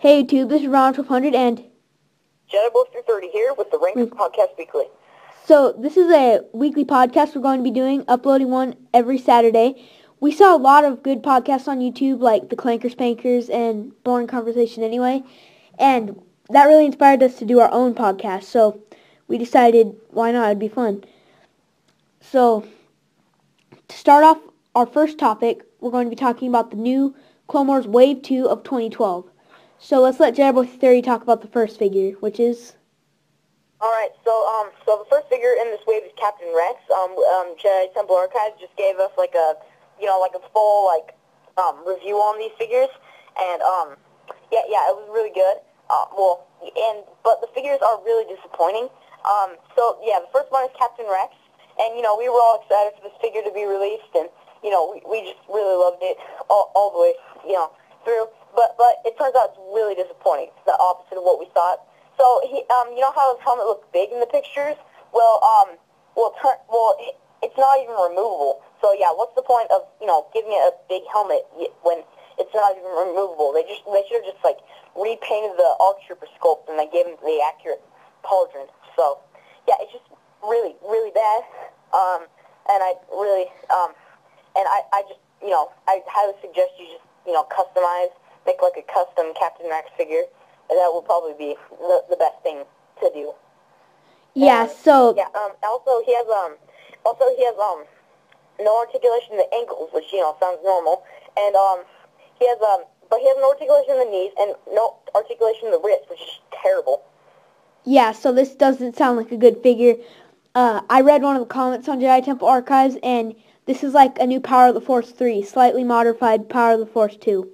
Hey YouTube, this is Ryno1200 and Jediboy330 here with the Rancor Podcast Weekly. So this is a weekly podcast we're going to be doing, uploading one every Saturday. We saw a lot of good podcasts on YouTube like the Clanker Spankers and Boring Conversation Anyway, and that really inspired us to do our own podcast, so we decided why not, it'd be fun. So to start off our first topic, we're going to be talking about the new Clone Wars Wave 2 of 2012. So let's let Jediboy330 talk about the first figure, which is... Alright, so the first figure in this wave is Captain Rex. Jedi Temple Archives just gave us like a full review on these figures, and yeah, it was really good. But the figures are really disappointing. So yeah, the first one is Captain Rex, and we were all excited for this figure to be released, and we just really loved it all the way through. But it turns out it's really disappointing. It's the opposite of what we thought. So he, how his helmet looked big in the pictures? It's not even removable. So yeah, what's the point of giving it a big helmet when it's not even removable? They should have just repainted the ARC Trooper sculpt and they gave him the accurate pauldron. So yeah, it's just really bad. And I really I highly suggest you just customize. Make like a custom Captain Rex figure, and that will probably be the best thing to do. Yeah. Also he has no articulation in the ankles, which sounds normal, and he has no articulation in the knees and no articulation in the wrists, which is terrible. Yeah. So this doesn't sound like a good figure. I read one of the comments on Jedi Temple Archives, and this is like a new Power of the Force 3, slightly modified Power of the Force 2.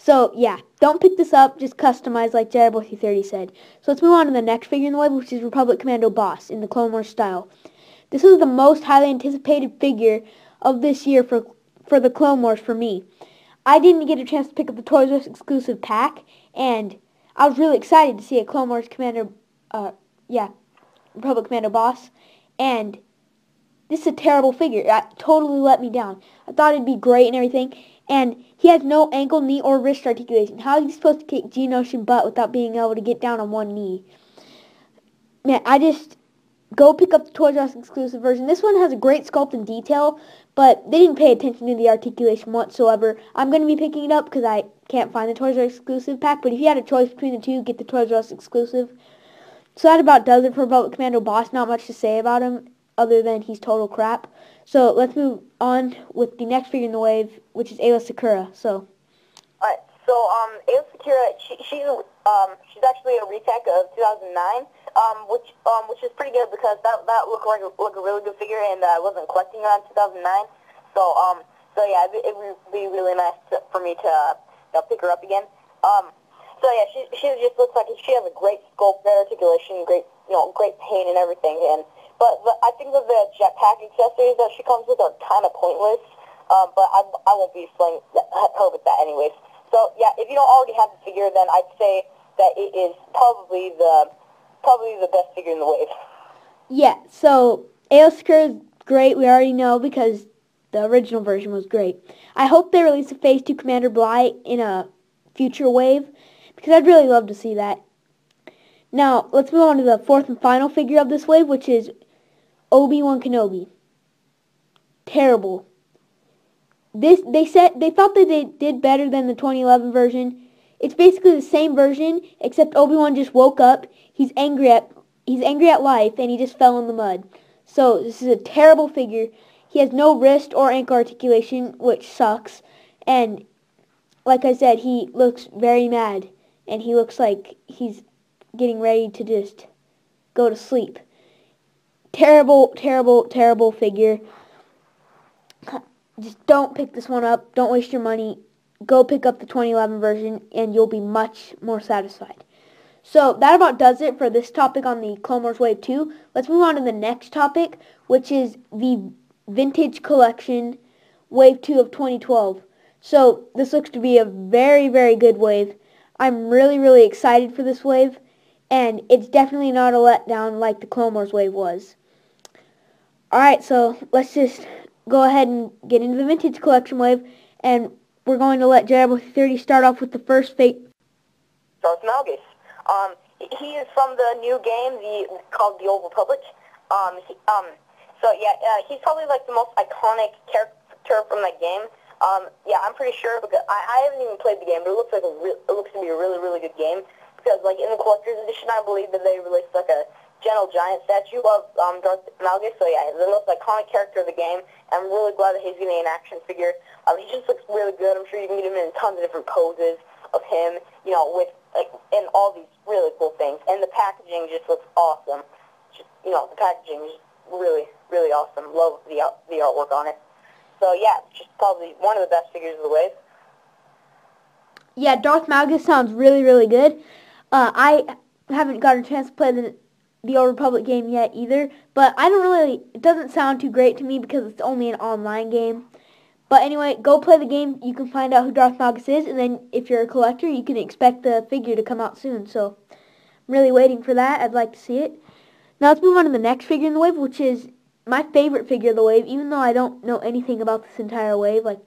So, yeah, don't pick this up, just customize like Jediboy330 said. So let's move on to the next figure in the wave, which is Republic Commando Boss in the Clone Wars style. This is the most highly anticipated figure of this year for the Clone Wars for me. I didn't get a chance to pick up the Toys R Us exclusive pack, and I was really excited to see a Clone Wars Republic Commando Boss, and this is a terrible figure. It totally let me down. I thought it'd be great and everything, and he has no ankle, knee, or wrist articulation. How is he supposed to kick Geonosian butt without being able to get down on one knee? Man, go pick up the Toys R Us exclusive version. This one has a great sculpt and detail, but they didn't pay attention to the articulation whatsoever. I'm going to be picking it up because I can't find the Toys R Us exclusive pack, but if you had a choice between the two, get the Toys R Us exclusive. So that about does it for Republic Commando Boss. Not much to say about him other than he's total crap. So let's move on with the next figure in the wave, which is Aayla Secura. Alright, so Aayla Secura, she's actually a retake of 2009, which is pretty good because that looked like a really good figure, and I wasn't collecting her in 2009. So yeah, it would be really nice for me to pick her up again. So yeah, she just looks like she has a great sculpt, great articulation, great paint and everything, But I think that the jetpack accessories that she comes with are kind of pointless. But I won't be playing her with that anyways. So yeah, if you don't already have the figure, then I'd say that it is probably the best figure in the wave. Yeah. So Aayla Secura is great. We already know because the original version was great. I hope they release a Phase 2 Commander Bly in a future wave because I'd really love to see that. Now let's move on to the fourth and final figure of this wave, which is Obi-Wan Kenobi. Terrible. They thought that they did better than the 2011 version. It's basically the same version, except Obi-Wan just woke up. He's angry at life, and he just fell in the mud. So this is a terrible figure. He has no wrist or ankle articulation, which sucks. And like I said, he looks very mad, and he looks like he's getting ready to just go to sleep. Terrible figure. Just don't pick this one up. Don't waste your money. Go pick up the 2011 version, and you'll be much more satisfied. So that about does it for this topic on the Clone Wars Wave 2. Let's move on to the next topic, which is the Vintage Collection Wave 2 of 2012. So this looks to be a very good wave. I'm really excited for this wave, and it's definitely not a letdown like the Clone Wars wave was. Alright, so let's just go ahead and get into the Vintage Collection wave, and we're going to let Jediboy330 start off with the first figure. Darth Malgus. He is from the new game called The Old Republic. He's probably like the most iconic character from that game. I'm pretty sure because I haven't even played the game, but it looks to be a really, really good game. Because like in the collector's edition, I believe that they released like a gentle giant statue of Darth Malgus. So yeah, the most iconic character of the game. I'm really glad that he's getting an action figure. He just looks really good. I'm sure you can get him in tons of different poses of him, with and all these really cool things. And the packaging just looks awesome. The packaging is really, really awesome. Love the artwork on it. So yeah, it's just probably one of the best figures of the wave. Yeah, Darth Malgus sounds really, really good. I haven't gotten a chance to play the Old Republic game yet either, but it doesn't sound too great to me because it's only an online game. But anyway, go play the game. You can find out who Darth Malgus is, and then if you're a collector, you can expect the figure to come out soon. So I'm really waiting for that. I'd like to see it. Now let's move on to the next figure in the wave, which is my favorite figure of the wave, even though I don't know anything about this entire wave, like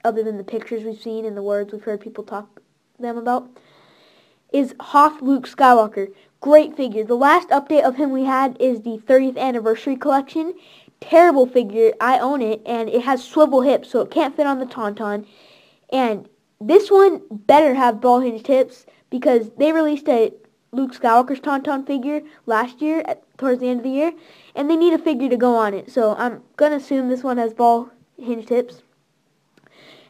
other than the pictures we've seen and the words we've heard people talk them about, is Hoth Luke Skywalker. Great figure. The last update of him we had is the 30th anniversary collection. Terrible figure. I own it, and it has swivel hips, so it can't fit on the Tauntaun. And this one better have ball hinged hips because they released a Luke Skywalker's Tauntaun figure last year, towards the end of the year, and they need a figure to go on it. So I'm going to assume this one has ball hinged hips.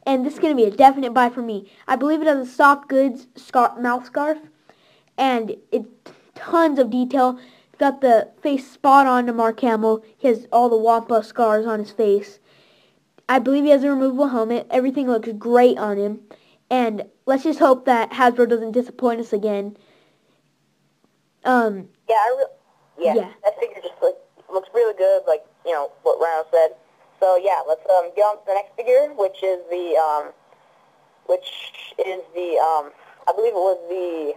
And this is going to be a definite buy for me. I believe it has a soft goods mouth scarf, and it's tons of detail. It's got the face spot on to Mark Hamill. He has all the Wampa scars on his face. I believe he has a removable helmet. Everything looks great on him. And let's just hope that Hasbro doesn't disappoint us again. That figure just looks really good, like, what Ryno said. So yeah, let's get on to the next figure, which is the I believe it was the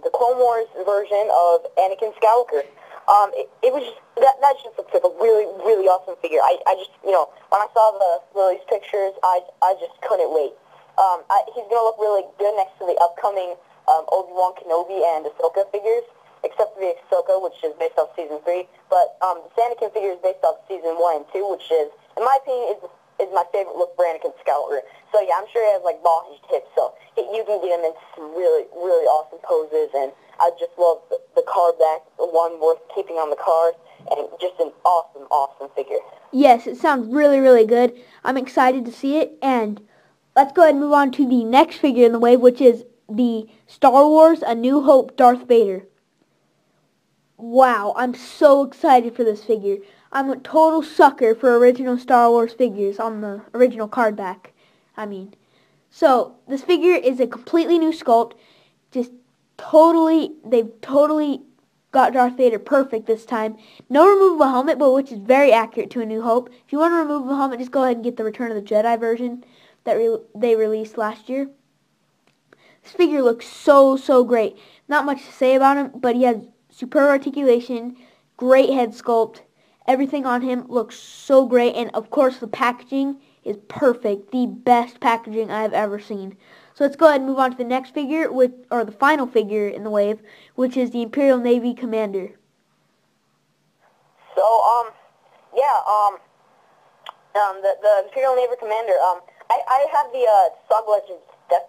Clone Wars version of Anakin Skywalker. It was just, that just looks like a really, really awesome figure. I just, when I saw the release pictures, I just couldn't wait. He's gonna look really good next to the upcoming Obi-Wan Kenobi and Ahsoka figures, except for the Ahsoka, which is based off Season 3. But the Anakin figure is based off Season 1 and 2, which is, in my opinion, is my favorite look for Anakin Skywalker. So yeah, I'm sure he has like ball hinged hips, so you can get him in some really, really awesome poses. And I just love the card back, the one worth keeping on the card, and just an awesome, awesome figure. Yes, it sounds really, really good. I'm excited to see it, and let's go ahead and move on to the next figure in the wave, which is the Star Wars A New Hope Darth Vader. Wow, I'm so excited for this figure. I'm a total sucker for original Star Wars figures on the original card back. So this figure is a completely new sculpt. They've totally got Darth Vader perfect this time. No removable helmet, but which is very accurate to A New Hope. If you want a removable helmet, just go ahead and get the Return of the Jedi version that they released last year. This figure looks so great. Not much to say about him, but he has superb articulation, great head sculpt. Everything on him looks so great, and of course the packaging is perfect. The best packaging I've ever seen. So let's go ahead and move on to the next figure, or the final figure in the wave, which is the Imperial Navy Commander. So, the Imperial Navy Commander, I have the Saga Legends Death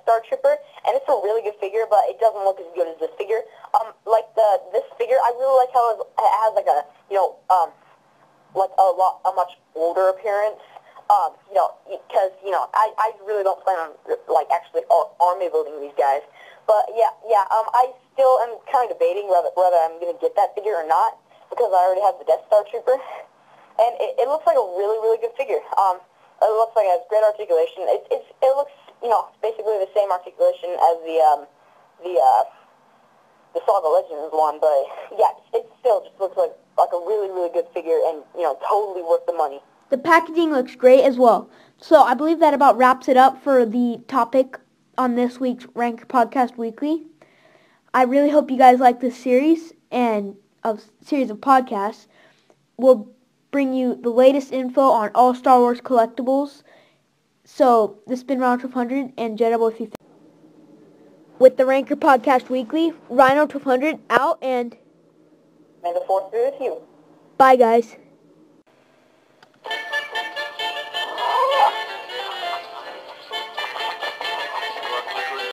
Star Trooper, and it's a really good figure, but it doesn't look as good as this figure. This figure, I really like how it has like a, a much older appearance. Because, I really don't plan on, actually army building these guys. But, I still am kind of debating whether I'm going to get that figure or not, because I already have the Death Star Trooper. And it looks like a really, really good figure. It looks like it has great articulation. It looks, basically the same articulation as the Saga Legends one, but, yeah, it still just looks like a really, really good figure and, totally worth the money. The packaging looks great as well. So I believe that about wraps it up for the topic on this week's Rancor Podcast Weekly. I really hope you guys like this series and a series of podcasts. We'll bring you the latest info on all Star Wars collectibles. So this has been Ryno1200 and Jediboy330. with the Rancor Podcast Weekly. Ryno1200 out, and May the 4th be with you. bye, guys.